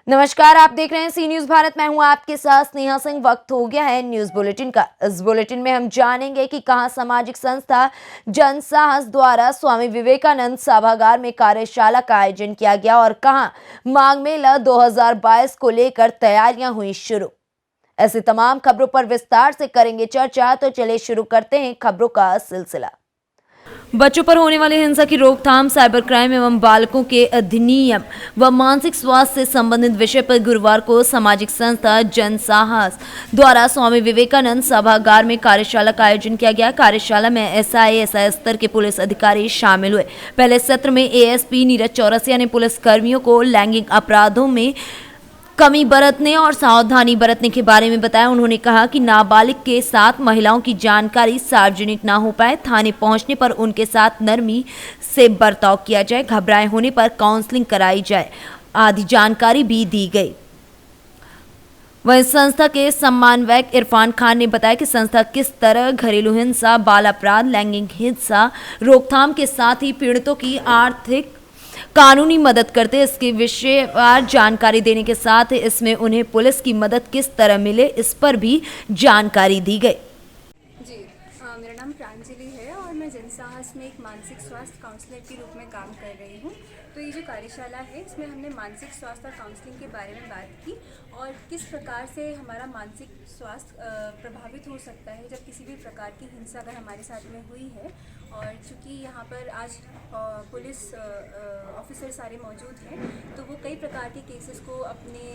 नमस्कार, आप देख रहे हैं सी न्यूज भारत। मैं हूं आपके साथ स्नेहा सिंह। वक्त हो गया है न्यूज बुलेटिन का। इस बुलेटिन में हम जानेंगे कि कहां सामाजिक संस्था जनसाहस द्वारा स्वामी विवेकानंद सभागार में कार्यशाला का आयोजन किया गया और कहां माघ मेला 2022 को लेकर तैयारियां हुई शुरू। ऐसी तमाम खबरों पर विस्तार से करेंगे चर्चा, तो चलिए शुरू करते हैं खबरों का सिलसिला। बच्चों पर होने वाली हिंसा की रोकथाम, साइबर क्राइम एवं बालकों के अधिनियम व मानसिक स्वास्थ्य से संबंधित विषय पर गुरुवार को सामाजिक संस्था जनसाहस द्वारा स्वामी विवेकानंद सभागार में कार्यशाला का आयोजन किया गया। कार्यशाला में एसआई स्तर के पुलिस अधिकारी शामिल हुए। पहले सत्र में एएसपी नीरज चौरसिया ने पुलिस कर्मियों को लैंगिक अपराधों में कमी बरतने और सावधानी बरतने के बारे में बताया। उन्होंने कहा कि नाबालिग के साथ महिलाओं की जानकारी सार्वजनिक ना हो पाए, थाने पहुंचने पर उनके साथ नरमी से बर्ताव किया जाए, घबराए होने पर काउंसलिंग कराई जाए आदि जानकारी भी दी गई। वहीं संस्था के समन्वयक इरफान खान ने बताया कि संस्था किस तरह घरेलू हिंसा, बाल अपराध, लैंगिक हिंसा रोकथाम के साथ ही पीड़ितों की आर्थिक कानूनी मदद करते, इसके विषय पर जानकारी देने के साथ इसमें उन्हें पुलिस की मदद किस तरह मिले, इस पर भी जानकारी दी गई। जी, मेरा नाम प्रांजलि है और मैं जनसाहस में एक मानसिक स्वास्थ्य काउंसलर के रूप में काम कर रही हूँ। तो ये जो कार्यशाला है, इसमें हमने मानसिक स्वास्थ्य और काउंसलिंग के बारे में बात की और किस प्रकार से हमारा मानसिक स्वास्थ्य प्रभावित हो सकता है जब किसी भी प्रकार की हिंसा अगर हमारे साथ में हुई है। और चूँकि यहाँ पर आज पुलिस ऑफिसर सारे मौजूद हैं, तो वो कई प्रकार के केसेस को अपने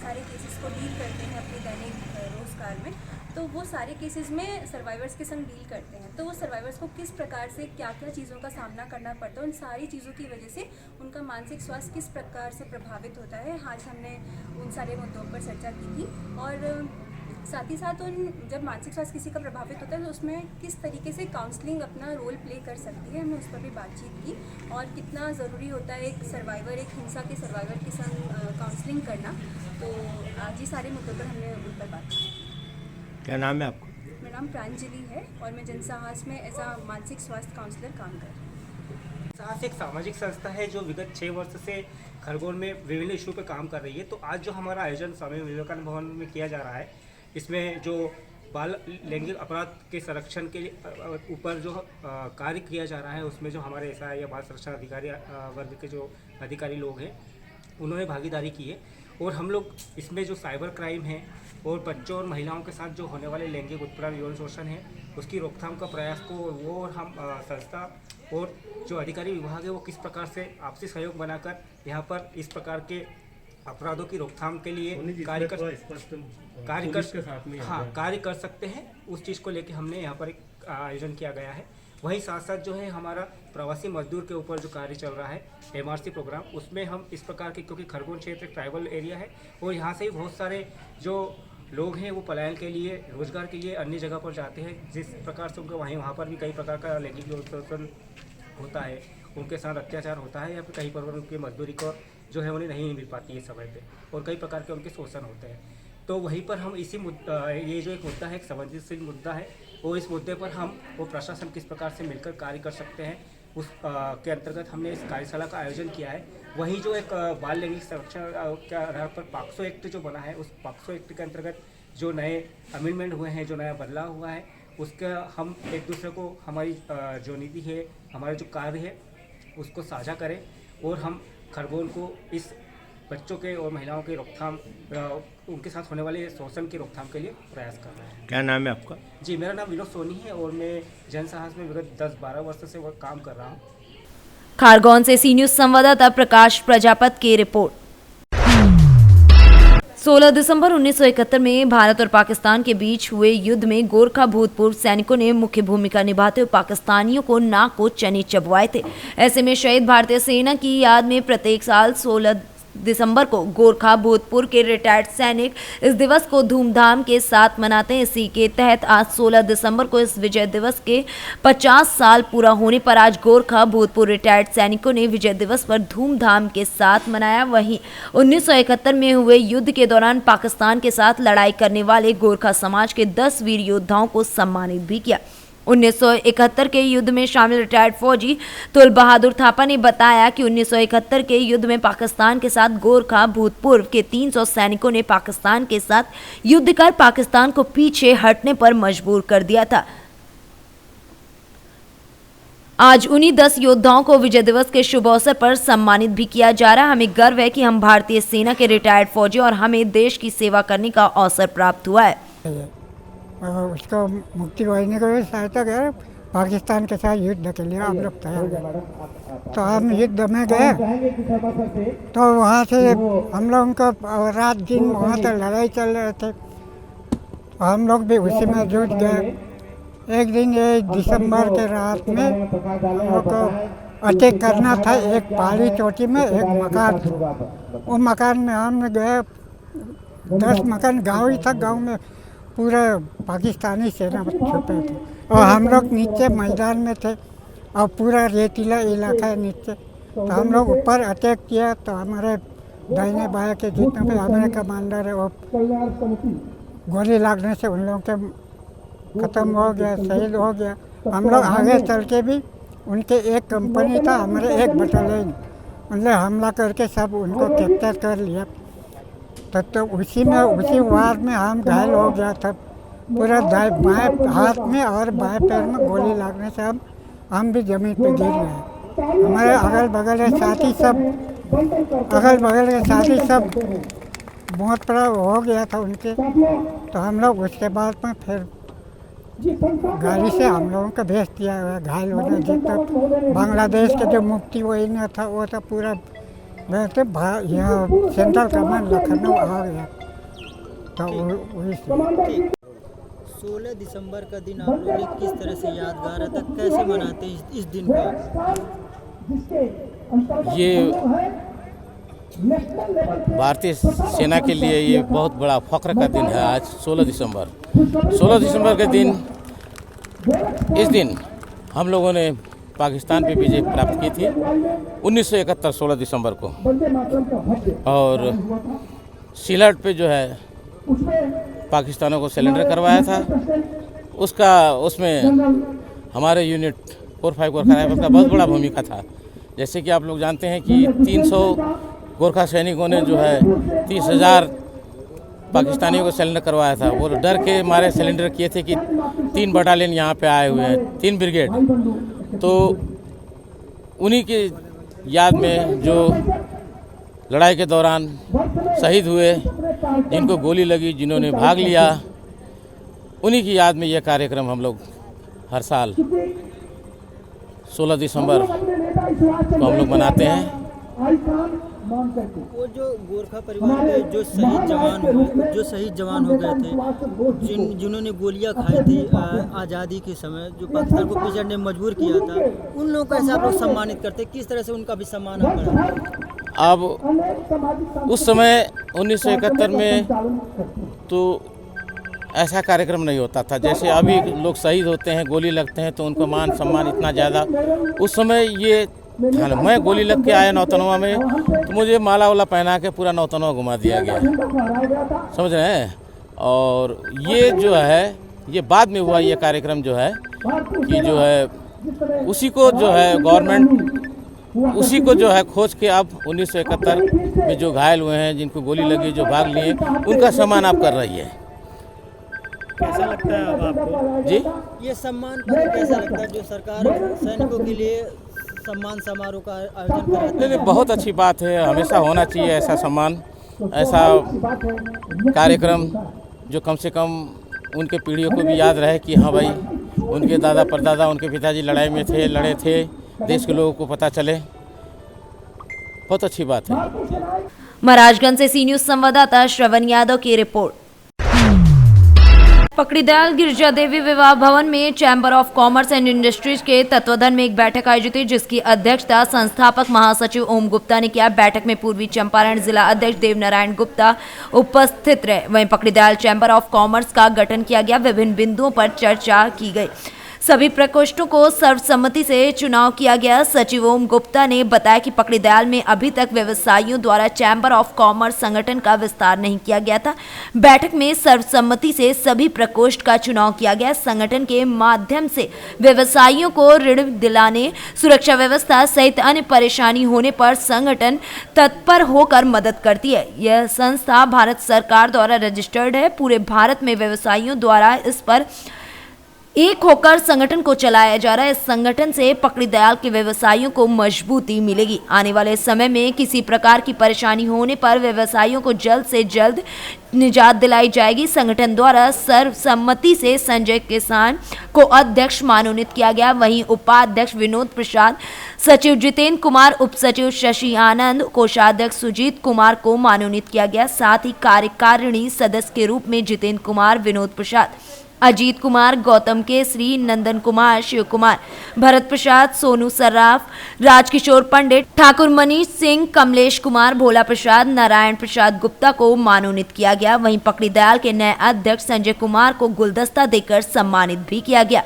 सारे केसेस को डील करते हैं अपने दैनिक रोजगार में। तो वो सारे केसेस में सर्वाइवर्स के संग डील करते हैं। तो वो सर्वाइवर्स को किस प्रकार से क्या क्या चीज़ों का सामना करना पड़ता है, उन सारी चीज़ों की वजह से उनका मानसिक स्वास्थ्य किस प्रकार से प्रभावित होता है, आज हमने उन सारे मुद्दों पर चर्चा की थी। और साथ ही साथ उन जब मानसिक स्वास्थ्य किसी का प्रभावित होता है तो उसमें किस तरीके से काउंसलिंग अपना रोल प्ले कर सकती है, हमने उस पर भी बातचीत की और कितना ज़रूरी होता है एक सर्वाइवर, एक हिंसा के सर्वाइवर के संग काउंसलिंग करना। तो आज ये सारे मुद्दों पर हमने उन पर बात की। क्या नाम है आपका? मेरा नाम प्रांजलि है और मैं जनसाहस में एज अ मानसिक स्वास्थ्य काउंसलर काम कर रही हूँ। जनसाहस एक सामाजिक संस्था है जो विगत 6 वर्ष से खरगोन में विभिन्न इशू पर काम कर रही है। तो आज जो हमारा आयोजन स्वामी विवेकानंद भवन में किया जा रहा है, इसमें जो बाल लैंगिक अपराध के संरक्षण के ऊपर जो कार्य किया जा रहा है, उसमें जो हमारे एसआई या बाल संरक्षण अधिकारी वर्ग के जो अधिकारी लोग हैं, उन्होंने भागीदारी की है। और हम लोग इसमें जो साइबर क्राइम है और बच्चों और महिलाओं के साथ जो होने वाले लैंगिक उत्पीड़न, यौन शोषण है, उसकी रोकथाम का प्रयास को वो और हम संस्था और जो अधिकारी विभाग है वो किस प्रकार से आपसी सहयोग बनाकर यहाँ पर इस प्रकार के अपराधों की रोकथाम के लिए कार्य कर सकते हैं, उस चीज़ को लेकर हमने यहाँ पर एक आयोजन किया गया है। वहीं साथ साथ जो है हमारा प्रवासी मजदूर के ऊपर जो कार्य चल रहा है एमआरसी प्रोग्राम, उसमें हम इस प्रकार के, क्योंकि खरगोन क्षेत्र एक ट्राइबल एरिया है और यहाँ से ही बहुत सारे जो लोग हैं वो पलायन के लिए, रोजगार के लिए अन्य जगह पर जाते हैं, जिस प्रकार से उनको वहाँ पर भी कई प्रकार का लैंगिक शोषण होता है, उनके साथ अत्याचार होता है या फिर कहीं पर उनकी मजदूरी को जो है उन्हें नहीं मिल पाती है समय पे और कई प्रकार के उनके शोषण होते हैं। तो वहीं पर हम इसी मुद्दा, ये जो एक मुद्दा है, एक संवेदनशील मुद्दा है, और इस मुद्दे पर हम वो प्रशासन किस प्रकार से मिलकर कार्य कर सकते हैं, उस के अंतर्गत हमने इस कार्यशाला का आयोजन किया है। वहीं जो एक बाल लैंगिक संरक्षण के आधार पर पॉक्सो एक्ट जो बना है, उस पॉक्सो एक्ट के अंतर्गत जो नए अमेंडमेंट हुए हैं, जो नया बदलाव हुआ है, उसका हम एक दूसरे को हमारी जो नीति है, हमारा जो कार्य है, उसको साझा करें और हम खरगोन को इस बच्चों के और महिलाओं के रोकथाम, उनके साथ होने वाले शोषण की रोकथाम के लिए प्रयास कर रहे हैं। क्या नाम है आपका? जी, मेरा नाम विनोद सोनी है और मैं जनसाहस में विगत 10-12 वर्ष से काम कर रहा हूँ। खरगोन से सी न्यूज संवाददाता प्रकाश प्रजापत की रिपोर्ट। 16 दिसंबर 1971 में भारत और पाकिस्तान के बीच हुए युद्ध में गोरखा भूतपूर्व सैनिकों ने मुख्य भूमिका निभाते हुए पाकिस्तानियों को नाक को चने चबवाए थे। ऐसे में शहीद भारतीय सेना की याद में प्रत्येक साल 16 दिसंबर को गोरखा भूतपूर्व के रिटायर्ड सैनिक इस दिवस को धूमधाम के साथ मनाते हैं। इसी के तहत आज 16 दिसंबर को इस विजय दिवस के 50 साल पूरा होने पर आज गोरखा भूतपूर्व रिटायर्ड सैनिकों ने विजय दिवस पर धूमधाम के साथ मनाया। वहीं 1971 में हुए युद्ध के दौरान पाकिस्तान के साथ लड़ाई करने वाले गोरखा समाज के 10 वीर योद्धाओं को सम्मानित भी किया। 1971 के युद्ध में शामिल रिटायर्ड फौजी तुल बहादुर थापा ने बताया कि 1971 के युद्ध में पाकिस्तान के साथ गोरखा भूतपूर्व के 300 सैनिकों ने पाकिस्तान के साथ युद्ध कर पाकिस्तान को पीछे हटने पर मजबूर कर दिया था। आज उन्हीं 10 योद्धाओं को विजय दिवस के शुभ अवसर पर सम्मानित भी किया जा रहा है। हमें गर्व है कि हम भारतीय सेना के रिटायर्ड फौजी और हमें देश की सेवा करने का अवसर प्राप्त हुआ है। उसको मुक्ति पाने को भी सहायता कर पाकिस्तान के साथ युद्ध के लिए हम लोग तैयार हैं। तो हम युद्ध में गए तो वहाँ से हम लोगों को रात दिन वहाँ तक लड़ाई चल रहे थे, तो हम लोग भी उसी में जुट गए। एक दिन ये दिसंबर के रात में हम लोग को अटैक करना था एक पहाड़ी चोटी में एक मकान था। वो मकान में हम गए, 10 मकान गाँव ही था, गाँव में पूरा पाकिस्तानी सेना छुपे थे और हम लोग नीचे मैदान में थे और पूरा रेतीला इलाका है नीचे। तो हम लोग ऊपर अटैक किया तो हमारे दाहिने बाएं के जितने भी हमारे कमांडर है वो गोली लागने से उन लोगों के ख़त्म हो गया, शहीद हो गया। हम लोग आगे चल के भी उनके एक कंपनी था, हमारे एक बटालियन मतलब हमला करके सब उनको कैप्चर कर लिया। तो उसी वार में हम घायल हो गया था, पूरा बाएं हाथ में और बाएं पैर में गोली लगने से हम भी ज़मीन पे गिर गए। हमारे अगल बगल के साथी सब बहुत बड़ा हो गया था उनके। तो हम लोग उसके बाद में फिर गाड़ी से हम लोगों को भेज दिया हुआ घायल होने जितना बांग्लादेश के जो मुफ्ती वही न था वो था पूरा वैसे यहाँ सेंट्रल कमांड लखनऊ आ गया। तो वही 16 दिसंबर का दिन आप लोग किस तरह से यादगार है, कैसे मनाते हैं इस दिन को? ये भारतीय सेना के लिए ये बहुत बड़ा फख्र का दिन है। आज 16 दिसंबर के दिन, इस दिन हम लोगों ने पाकिस्तान पे विजय प्राप्त की थी 1971 16 दिसंबर को। और सिलट पे जो है पाकिस्तानों को सरेंडर करवाया था। उसमें हमारे यूनिट 45 गोरखा राइफल का बहुत बड़ा भूमिका था। जैसे कि आप लोग जानते हैं कि 300 गोरखा सैनिकों ने जो है 30,000 पाकिस्तानियों को सरेंडर करवाया था। वो डर के मारे सरेंडर किए थे कि 3 बटालियन यहाँ पे आए हुए हैं, 3 ब्रिगेड। तो उन्हीं की याद में जो लड़ाई के दौरान शहीद हुए, जिनको गोली लगी, जिन्होंने भाग लिया, उन्हीं की याद में यह कार्यक्रम हम लोग हर साल 16 दिसंबर को हम लोग मनाते हैं। वो जो गोरखा परिवार के जो शहीद जवान हो गए थे, जिन्होंने गोलियां खाई थी आज़ादी के समय, जो पाकिस्तान को पीछे हटने में मजबूर किया था, उन लोगों को ऐसे आप लोग सम्मानित करते, किस तरह से उनका भी सम्मान आप करते? अब उस समय 1971 में तो ऐसा कार्यक्रम नहीं होता था। जैसे अभी लोग शहीद होते हैं, गोली लगते हैं तो उनको मान सम्मान इतना ज़्यादा उस समय ये था। मैं गोली लग के आया नौतनवा में तो मुझे माला वाला पहना के पूरा नौतनवा घुमा दिया गया, समझ रहे हैं। और ये जो है ये बाद में हुआ, ये कार्यक्रम जो है कि जो है उसी को जो है गवर्नमेंट उसी को जो है खोज के अब 1971 में जो घायल हुए हैं, जिनको गोली लगी, जो भाग लिए, उनका सम्मान आप कर रही है। कैसा लगता है अब आपको जी ये सम्मान पर कैसा लगता है जो सरकार सैनिकों के लिए सम्मान समारोह का आयोजन कर रही है? नहीं, बहुत अच्छी बात है, हमेशा होना चाहिए ऐसा सम्मान, ऐसा कार्यक्रम जो कम से कम उनके पीढ़ियों को भी याद रहे कि हाँ भाई उनके दादा परदादा, उनके पिताजी लड़ाई में थे, लड़े थे, देश के लोगों को पता चले। बहुत अच्छी बात है। महाराजगंज से सी न्यूज संवाददाता श्रवण यादव की रिपोर्ट। पकड़ीदयाल गिरजा देवी विवाह भवन में chamber of commerce and industries के तत्वाधान में एक बैठक आयोजित हुई, जिसकी अध्यक्षता संस्थापक महासचिव ओम गुप्ता ने किया। बैठक में पूर्वी चंपारण जिला अध्यक्ष देवनारायण गुप्ता उपस्थित रहे। वहीं पकड़ीदयाल चैम्बर ऑफ कॉमर्स का गठन किया गया, विभिन्न बिंदुओं पर चर्चा की गई। सभी प्रकोष्ठों को सर्वसम्मति से चुनाव किया गया। सचिव ओम गुप्ता ने बताया कि पकड़ीदयाल में अभी तक व्यवसायियों द्वारा चैम्बर ऑफ कॉमर्स संगठन का विस्तार नहीं किया गया था। बैठक में सर्वसम्मति से सभी प्रकोष्ठ का चुनाव किया गया। संगठन के माध्यम से व्यवसायियों को ऋण दिलाने, सुरक्षा व्यवस्था सहित अन्य परेशानी होने पर संगठन तत्पर होकर मदद करती है। यह संस्था भारत सरकार द्वारा रजिस्टर्ड है। पूरे भारत में व्यवसायियों द्वारा इस पर एक होकर संगठन को चलाया जा रहा है। इस संगठन से पकड़ीदयाल के व्यवसायियों को मजबूती मिलेगी। आने वाले समय में किसी प्रकार की परेशानी होने पर व्यवसायियों को जल्द से जल्द निजात दिलाई जाएगी। संगठन द्वारा सर्वसम्मति से संजय किसान को अध्यक्ष मनोनीत किया गया। वहीं उपाध्यक्ष विनोद प्रसाद, सचिव जितेंद्र कुमार, उप सचिव शशि आनंद, कोषाध्यक्ष सुजीत कुमार को मनोनीत किया गया। साथ ही कार्यकारिणी सदस्य के रूप में जितेंद्र कुमार, विनोद प्रसाद, अजीत कुमार, गौतम केसरी, नंदन कुमार, शिव कुमार, भरत प्रसाद, सोनू सर्राफ, राजकिशोर पंडित, ठाकुर मनीष सिंह, कमलेश कुमार, भोला प्रसाद, नारायण प्रसाद गुप्ता को मनोनीत किया गया। वहीं पकड़ीदयाल के नए अध्यक्ष संजय कुमार को गुलदस्ता देकर सम्मानित भी किया गया।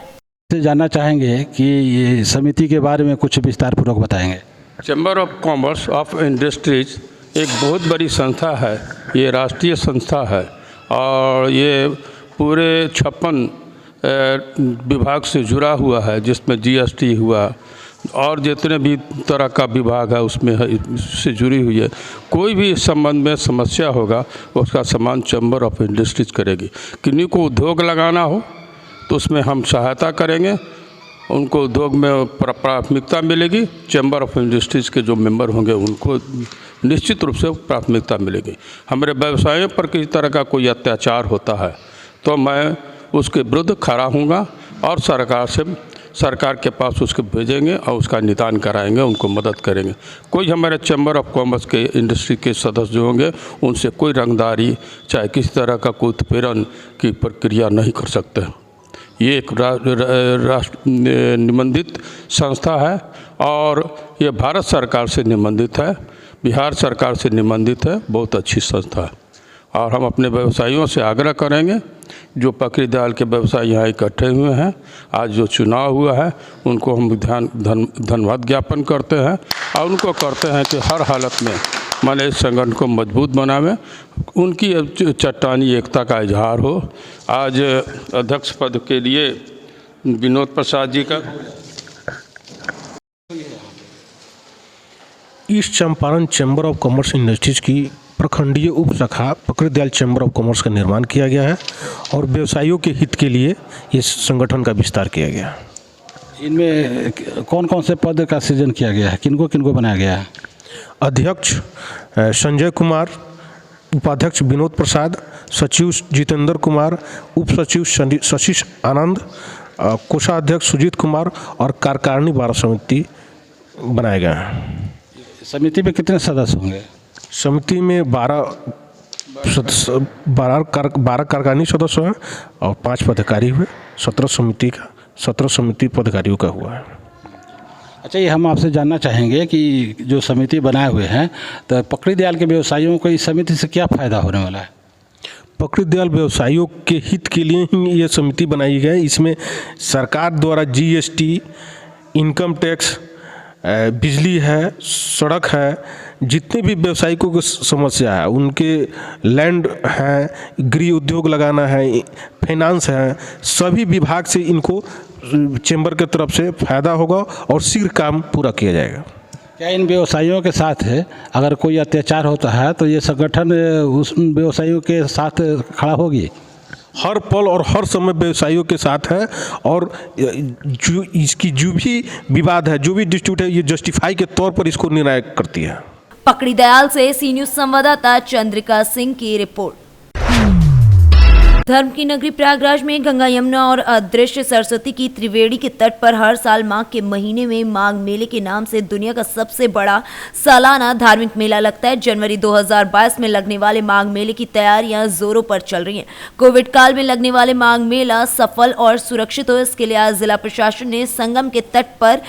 जानना चाहेंगे कि ये समिति के बारे में कुछ विस्तार पूर्वक बताएंगे। Chamber of commerce of industries एक बहुत बड़ी संस्था है। ये राष्ट्रीय संस्था है और ये पूरे 56 विभाग से जुड़ा हुआ है, जिसमें जीएसटी हुआ और जितने भी तरह का विभाग है उसमें इससे जुड़ी हुई है। कोई भी इस संबंध में समस्या होगा उसका समाधान चैम्बर ऑफ इंडस्ट्रीज करेगी। किन्हीं को उद्योग लगाना हो तो उसमें हम सहायता करेंगे, उनको उद्योग में प्राथमिकता मिलेगी। चैम्बर ऑफ इंडस्ट्रीज के जो मेंबर होंगे उनको निश्चित रूप से प्राथमिकता मिलेगी। हमारे व्यवसायों पर किसी तरह का कोई अत्याचार होता है तो मैं उसके विरुद्ध खड़ा हूँगा और सरकार के पास उसको भेजेंगे और उसका निदान कराएंगे, उनको मदद करेंगे। कोई हमारे चैम्बर ऑफ कॉमर्स के इंडस्ट्री के सदस्य जो होंगे उनसे कोई रंगदारी चाहे किसी तरह का कोई उत्पीड़न की प्रक्रिया नहीं कर सकते। ये एक राष्ट्र निबंधित संस्था है और ये भारत सरकार से निबंधित है, बिहार सरकार से निबंधित है। बहुत अच्छी संस्था है और हम अपने व्यवसायियों से आग्रह करेंगे, जो पकड़ीदयाल के व्यवसायी यहाँ इकट्ठे हुए हैं, आज जो चुनाव हुआ है उनको हम धन्यवाद ज्ञापन करते हैं और उनको करते हैं कि हर हालत में माने इस संगठन को मजबूत बनावें, उनकी चट्टानी एकता का इजहार हो। आज अध्यक्ष पद के लिए विनोद प्रसाद जी का east Champaran chamber of commerce industries की प्रखंडीय उप शाखा पकड़ीदयाल चैम्बर ऑफ कॉमर्स का निर्माण किया गया है और व्यवसायियों के हित के लिए इस संगठन का विस्तार किया गया। इनमें कौन कौन से पद का सृजन किया गया है, किनको किनको बनाया गया है? अध्यक्ष संजय कुमार, उपाध्यक्ष विनोद प्रसाद, सचिव जितेंद्र कुमार, उप सचिव शशि आनंद, कोषाध्यक्ष सुजीत कुमार और कार्यकारिणी 12 समिति बनाए गए हैं। समिति में कितने सदस्य होंगे? समिति में 12 कार्यकारिणी सदस्य हैं और 5 पदाधिकारी हुए। 17 समिति पदाधिकारियों का हुआ है। अच्छा, ये हम आपसे जानना चाहेंगे कि जो समिति बनाए हुए हैं तो पकड़ीदयाल के व्यवसायियों को इस समिति से क्या फ़ायदा होने वाला है? पकड़ीदयाल व्यवसायियों के हित के लिए ही ये समिति बनाई गई है। इसमें सरकार द्वारा जीएसटी, इनकम टैक्स, बिजली है, सड़क है, जितने भी व्यवसायिकों की समस्या है, उनके लैंड है, गृह उद्योग लगाना है, फाइनेंस है, सभी विभाग से इनको चैम्बर के तरफ से फ़ायदा होगा और शीघ्र काम पूरा किया जाएगा। क्या इन व्यवसायियों के साथ है अगर कोई अत्याचार होता है तो ये संगठन उस व्यवसायियों के साथ खड़ा होगी? हर पल और हर समय व्यवसायियों के साथ है और जो इसकी जो भी विवाद है, जो भी डिस्प्यूट है, ये जस्टिफाई के तौर पर इसको निर्णायक करती है। पकड़ीदयाल से सी न्यूज़ संवाददाता चंद्रिका सिंह की रिपोर्ट। धर्म की नगरी प्रयागराज में गंगा, यमुना और अदृश्य सरस्वती की त्रिवेणी के तट पर हर साल माघ के महीने में माघ मेले के नाम से दुनिया का सबसे बड़ा सालाना धार्मिक मेला लगता है। जनवरी 2022 में लगने वाले माघ मेले की तैयारियां जोरों पर चल रही हैं। कोविड काल में लगने वाले माघ मेला सफल और सुरक्षित हो, इसके लिए आज जिला प्रशासन ने संगम के तट पर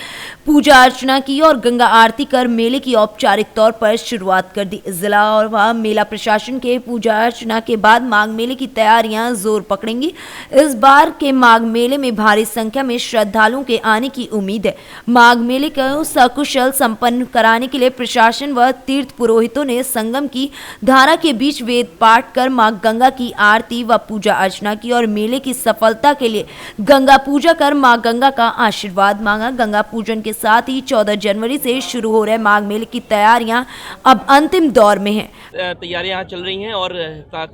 पूजा अर्चना की और गंगा आरती कर मेले की औपचारिक तौर पर शुरुआत कर दी। जिला और मेला प्रशासन के पूजा अर्चना के बाद माघ मेले की तैयारियां तैयारियां जोर पकड़ेंगी। इस बार के माघ मेले में भारी संख्या में श्रद्धालुओं के आने की उम्मीद है। माघ मेले को सकुशल संपन्न कराने के लिए प्रशासन व तीर्थ पुरोहितों ने संगम की धारा के बीच वेद पाठ कर मां गंगा की आरती व पूजा अर्चना की और मेले की सफलता के लिए गंगा पूजा कर मां गंगा का आशीर्वाद मांगा। गंगा पूजन के साथ ही 14 जनवरी से शुरू हो रहे माघ मेले की तैयारियां अब अंतिम दौर में हैं। तैयारियां यहाँ चल रही हैं और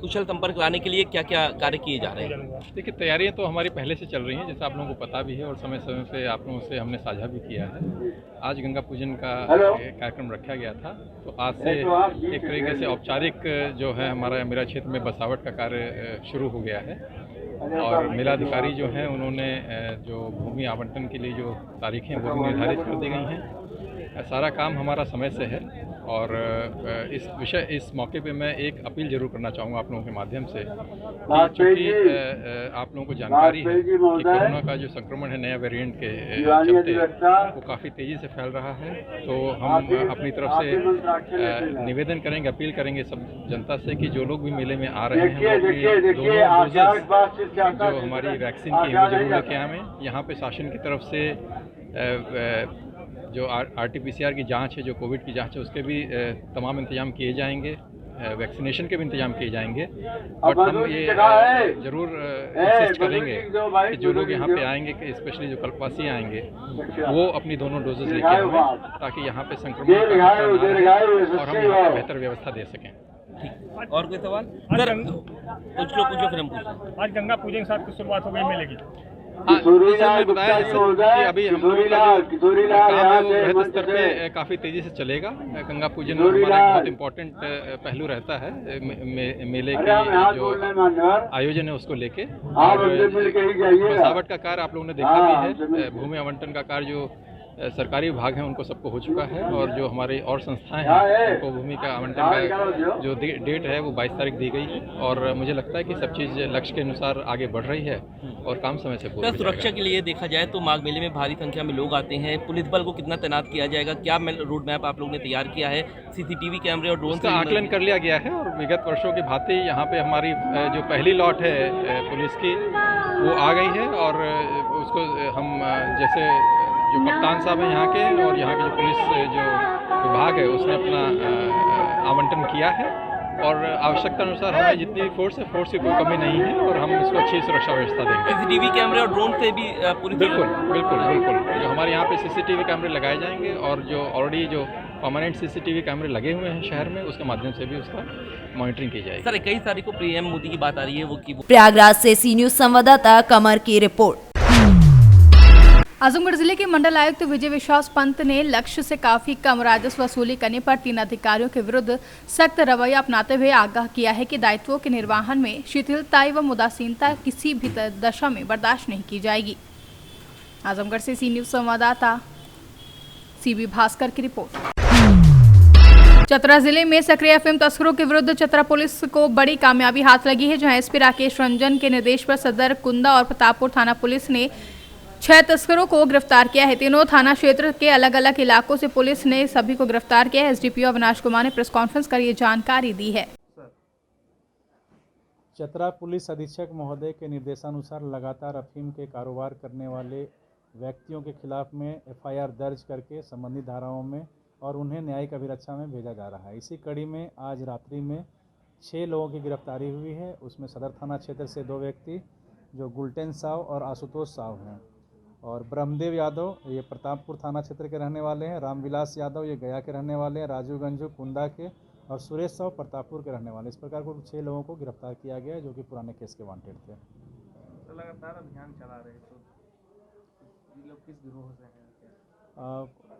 कुशल संपर्क लाने के लिए क्या क्या कार्य किए जा रहे हैं? देखिए, तैयारियां तो हमारी पहले से चल रही हैं, जैसा आप लोगों को पता भी है और समय समय पे आप लोगों से हमने साझा भी किया है। आज गंगा पूजन का कार्यक्रम रखा गया था, तो आज से एक तरीके से औपचारिक जो है हमारा मेरा क्षेत्र में बसावट का कार्य शुरू हो गया है और मेलाधिकारी जो हैं उन्होंने जो भूमि आवंटन के लिए जो तारीखें वो भी निर्धारित कर दी गई हैं। सारा काम हमारा समय से है और इस मौके पे मैं एक अपील जरूर करना चाहूँगा आप लोगों के माध्यम से कि चूँकि आप लोगों को जानकारी है कि कोरोना का जो संक्रमण है नया वेरिएंट के चलते वो काफ़ी तेज़ी से फैल रहा है, तो हम अपनी तरफ से निवेदन करेंगे, अपील करेंगे सब जनता से कि जो लोग भी मेले में आ रहे हैं वो अपनी दोनों डोजेस जो हमारी वैक्सीन की है वो जरूर लेके आएँ। यहाँ पे शासन की तरफ से जो RT-PCR की जांच है, जो कोविड की जांच है, उसके भी तमाम इंतजाम किए जाएंगे, वैक्सीनेशन के भी इंतजाम किए जाएंगे। बट हम ये ज़रूर इंसिस्ट करेंगे कि जो लोग यहाँ पे आएंगे, स्पेशली जो कल्पवासी आएंगे, वो अपनी दोनों डोजेज लेके आएँ ताकि यहाँ पे संक्रमण का खतरा ना रहे और हम यहाँ पे बेहतर व्यवस्था दे सकें। ठीक, और कोई सवाल? सर कुछ लोग पूछो फिर हम पूछें। आज गंगा पूजन के साथ की शुरुआत हो गई मेले की। हाँ, मैंने बताया कि अभी हम लोगों का जो काम है वो बृहद स्तर पे काफ़ी तेज़ी से चलेगा। गंगा पूजन हमारा एक बहुत इम्पोर्टेंट पहलू रहता है मेले की जो आयोजन है उसको लेके, और बसावट का कार्य आप लोगों ने देखा भी है। भूमि आवंटन का कार्य जो सरकारी विभाग हैं उनको सबको हो चुका है और जो हमारे और संस्थाएं हैं उनको भूमि का आवंटन का जो डेट है वो 22 तारीख दी गई है और मुझे लगता है कि सब चीज़ लक्ष्य के अनुसार आगे बढ़ रही है और काम समय से पूरा। सुरक्षा के लिए देखा जाए तो माघ मेले में भारी संख्या में लोग आते हैं, पुलिस बल को कितना तैनात किया जाएगा, क्या रोड मैप आप लोगों ने तैयार किया है? CCTV कैमरे और ड्रोन का आकलन कर लिया गया है और विगत वर्षों की भांति यहाँ पे हमारी जो पहली लॉट है पुलिस की वो आ गई है और उसको हम जैसे जो कप्तान साहब हैं यहाँ के और यहाँ के जो पुलिस जो विभाग है उसने अपना आवंटन किया है और आवश्यकता अनुसार हमें जितनी फोर्स है, फोर्स की कोई कमी नहीं है और हम इसको अच्छी सुरक्षा व्यवस्था देंगे। CCTV कैमरे और ड्रोन से भी पूरी बिल्कुल जो हमारे यहाँ पे CCTV कैमरे लगाए जाएंगे और जो ऑलरेडी जो परमानेंट CCTV कैमरे लगे हुए हैं शहर में उसके माध्यम से भी उसका मॉनिटरिंग की जाएगी। सर 21 तारीख को PM मोदी की बात आ रही है, वो प्रयागराज से सी न्यूज संवाददाता कमर की रिपोर्ट। आजमगढ़ जिले के मंडल आयुक्त विजय विश्वास पंत ने लक्ष्य से काफी कम राजस्व वसूली करने पर 3 अधिकारियों के विरुद्ध सख्त रवैया अपनाते हुए आगाह किया है कि दायित्वों के निर्वहन में शिथिलता एवं उदासीनता किसी भी दशा में बर्दाश्त नहीं की जाएगी। आजमगढ़ से सी न्यूज संवाददाता CB भास्कर की रिपोर्ट। चतरा जिले में सक्रिय अफीम तस्करों के विरुद्ध चतरा पुलिस को बड़ी कामयाबी हाथ लगी है, जहां SP राकेश रंजन के निर्देश पर सदर कुंदा और प्रतापपुर थाना पुलिस ने 6 तस्करों को गिरफ्तार किया है। तीनों थाना क्षेत्र के अलग अलग इलाकों से पुलिस ने सभी को गिरफ्तार किया है। SDPO अविनाश कुमार ने प्रेस कॉन्फ्रेंस कर ये जानकारी दी है। चतरा पुलिस अधीक्षक महोदय के निर्देशानुसार लगातार अफीम के कारोबार करने वाले व्यक्तियों के खिलाफ में FIR दर्ज करके संबंधित धाराओं में और उन्हें न्यायिक अभिरक्षा में भेजा जा रहा है। इसी कड़ी में आज रात्रि में 6 लोगों की गिरफ्तारी हुई है। उसमें सदर थाना क्षेत्र से 2 व्यक्ति जो गुलटेन साव और आशुतोष साव हैं और ब्रह्मदेव यादव ये प्रतापपुर थाना क्षेत्र के रहने वाले हैं, रामविलास यादव ये गया के रहने वाले हैं, राजू गंजू कुंदा के और सुरेश साव प्रतापपुर के रहने वाले। इस प्रकार को 6 लोगों को गिरफ्तार किया गया है जो कि पुराने केस के वांटेड थे। तो लगातार अभियान चला रहे तो ये लोग किस गिरोह से हैं?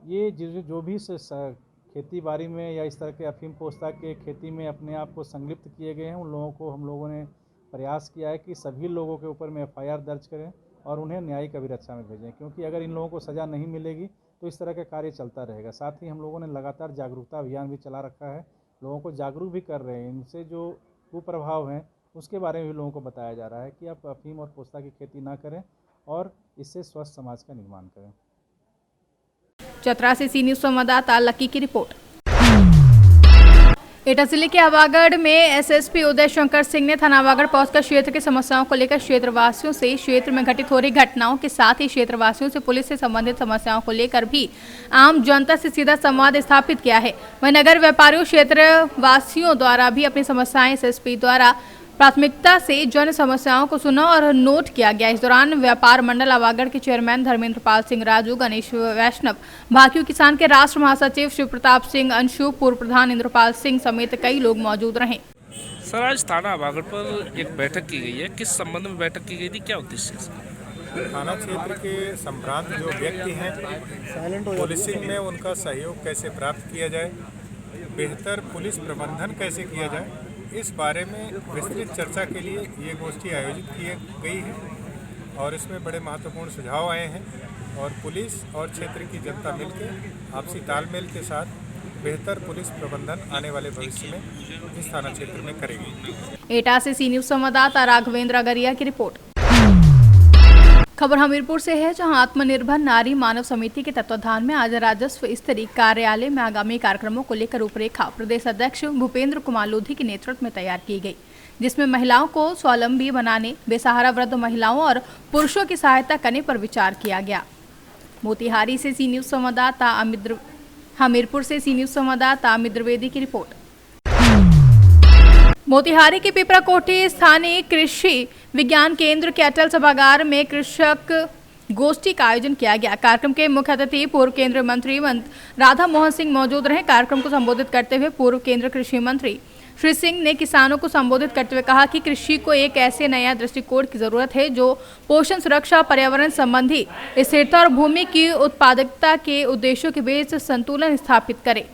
ये जो भी खेती बाड़ी में या इस तरह के अफीम पोस्ता के खेती में अपने आप को संलिप्त किए गए हैं, उन लोगों को हम लोगों ने प्रयास किया है कि सभी लोगों के ऊपर में FIR दर्ज करें और उन्हें न्यायिक अभिरक्षा में भेजें, क्योंकि अगर इन लोगों को सज़ा नहीं मिलेगी तो इस तरह का कार्य चलता रहेगा। साथ ही हम लोगों ने लगातार जागरूकता अभियान भी चला रखा है, लोगों को जागरूक भी कर रहे हैं। इनसे जो कुप्रभाव हैं उसके बारे में भी लोगों को बताया जा रहा है कि आप अफीम और पोस्ता की खेती ना करें और इससे स्वस्थ समाज का निर्माण करें। चतरा से सी न्यूज संवाददाता लकी की रिपोर्ट। एटा जिले के आवागढ़ में एसएसपी उदय शंकर सिंह ने थाना आवागढ़ पहुंचकर क्षेत्र की समस्याओं को लेकर क्षेत्रवासियों से क्षेत्र में घटित हो रही घटनाओं के साथ ही क्षेत्रवासियों से पुलिस से संबंधित समस्याओं को लेकर भी आम जनता से सीधा संवाद स्थापित किया है। वहीं नगर व्यापारियों क्षेत्रवासियों द्वारा भी अपनी समस्याएं एसएसपी द्वारा प्राथमिकता से जन समस्याओं को सुना और नोट किया गया। इस दौरान व्यापार मंडल आवागढ़ के चेयरमैन धर्मेंद्र पाल सिंह राजू, गणेश वैष्णव, भाकियू किसान के राष्ट्र महासचिव शिव प्रताप सिंह अंशु, पूर्व प्रधान इंद्रपाल सिंह समेत कई लोग मौजूद रहे। सर, आज थाना आवागढ़ पर एक बैठक की गई है, किस संबंध में बैठक की गई थी, क्या उद्देश्य है? थाना क्षेत्र के संभ्रांत जो व्यक्ति हैं, पुलिसिंग में उनका सहयोग कैसे प्राप्त किया जाए, बेहतर पुलिस प्रबंधन कैसे किया जाए, इस बारे में विस्तृत चर्चा के लिए ये गोष्ठी आयोजित की गई है और इसमें बड़े महत्वपूर्ण सुझाव आए हैं और पुलिस और क्षेत्र की जनता मिलकर आपसी तालमेल के साथ बेहतर पुलिस प्रबंधन आने वाले भविष्य में इस थाना क्षेत्र में करेगी। एटा से सी न्यूज संवाददाता राघवेंद्र अगरिया की रिपोर्ट। खबर हमीरपुर से है, जहां आत्मनिर्भर नारी मानव समिति के तत्वाधान में आज राजस्व स्तरीय कार्यालय में आगामी कार्यक्रमों को लेकर रूपरेखा प्रदेश अध्यक्ष भूपेंद्र कुमार लोधी के नेतृत्व में तैयार की गई, जिसमें महिलाओं को स्वावलंबी बनाने, बेसहारा वृद्ध महिलाओं और पुरुषों की सहायता करने पर विचार किया गया। मोतिहारी से सी न्यूज संवाददाता हमीरपुर से सी न्यूज संवाददाता अमित द्विवेदी की रिपोर्ट। मोतिहारी के पिपराकोठी स्थानीय कृषि विज्ञान केंद्र के अटल सभागार में कृषक गोष्ठी का आयोजन किया गया। कार्यक्रम के मुख्य अतिथि पूर्व केंद्रीय मंत्री राधा मोहन सिंह मौजूद रहे। कार्यक्रम को संबोधित करते हुए पूर्व केंद्रीय कृषि मंत्री श्री सिंह ने किसानों को संबोधित करते हुए कहा कि कृषि को एक ऐसे नया दृष्टिकोण की जरूरत है जो पोषण, सुरक्षा, पर्यावरण संबंधी स्थिरता और भूमि की उत्पादकता के उद्देश्यों के बीच संतुलन स्थापित करे।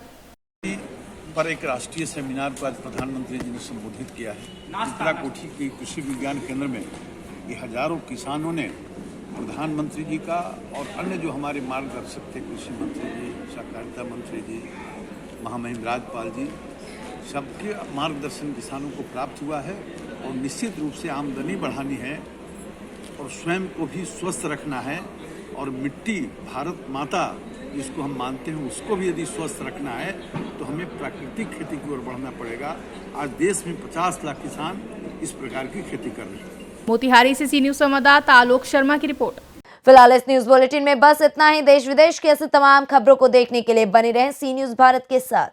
पर एक राष्ट्रीय सेमिनार को आज प्रधानमंत्री जी ने संबोधित किया है। पिपराकोठी के कृषि विज्ञान केंद्र में ये हजारों किसानों ने प्रधानमंत्री जी का और अन्य जो हमारे मार्गदर्शक थे, कृषि मंत्री जी, सहकारिता मंत्री जी, महामहिम राजपाल जी, सबके मार्गदर्शन किसानों को प्राप्त हुआ है और निश्चित रूप से आमदनी बढ़ानी है और स्वयं को भी स्वस्थ रखना है और मिट्टी, भारत माता जिसको हम मानते हैं, उसको भी यदि स्वस्थ रखना है तो हमें प्राकृतिक खेती की ओर बढ़ना पड़ेगा। आज देश में 50 लाख किसान इस प्रकार की खेती कर रहे हैं। मोतिहारी से सी न्यूज संवाददाता आलोक शर्मा की रिपोर्ट। फिलहाल इस न्यूज बुलेटिन में बस इतना ही। देश विदेश की ऐसी तमाम खबरों को देखने के लिए बने रहें सी न्यूज भारत के साथ।